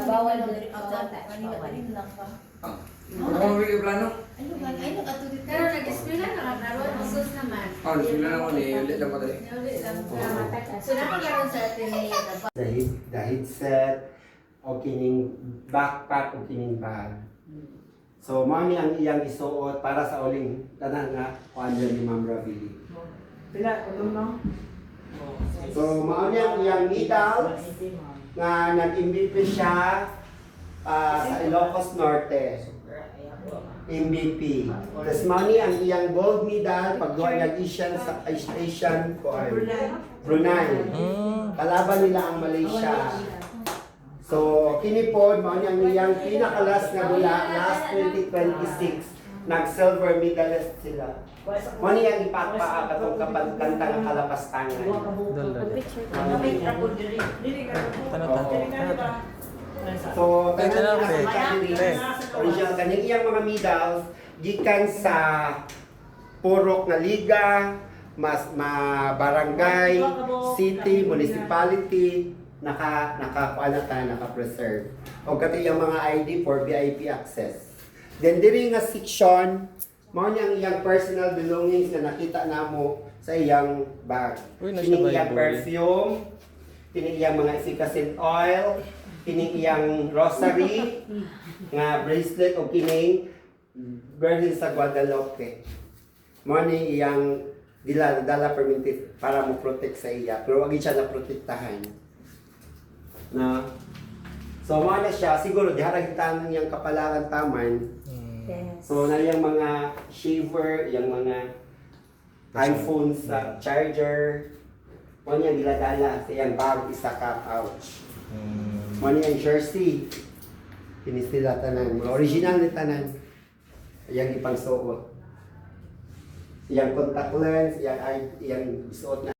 Bawal lang pa. Ano mo yung plano? Ano ba? Ay, nakatulid ka. Pero nag-eskwela na, naroon ang sus naman. Sila naman ulit lang ko dali. Ulit lang. So, napagkaroon sa atin ni The headset, o kining backpack, o kining bag. So, mami ang iyang isuot para sa uling tanan nga kuan ni Ma'am Ravili. Pila, no? So, mami ang iyang medal nga nag-MVP siya sa Ilocos Norte. MVP. Tapos mami ang iyang gold medal pagduha nag-Asian sa Asian Brunei. Kalaban nila ang Malaysia. So, kini pod mao ang iyang pinakalas nga dula last 2026 nag-silver medalist sila. Mao ni ang ipakpaa katong kapantanta nga kalapastangan. So, tanan original kaning iyang mga medals gikan sa purok nga liga, mas barangay, city, municipality, naka-preserve. O kati yung mga ID for VIP access. Then diri nga section, mao niyang iyang personal belongings na nakita namo sa iyang bag. Kining iyang perfume, kining iyang mga efficacy oil, kining iyang rosary, nga bracelet o kining Virgin sa Guadalupe. Mao ni iyang dala permitted para mo protect sa iya, pero wag siya na protektahan. Na so mao na siya siguro diharag tanan yang kapalaran taman. So na yung mga shaver, yung mga iPhone sa charger, mao niya giladala sa iyang bag isa ka pouch. Mao niya yung jersey. Pinistila tanan, mga original ni tanan. Iyang ipangsuot. Iyang contact lens, iyang suot na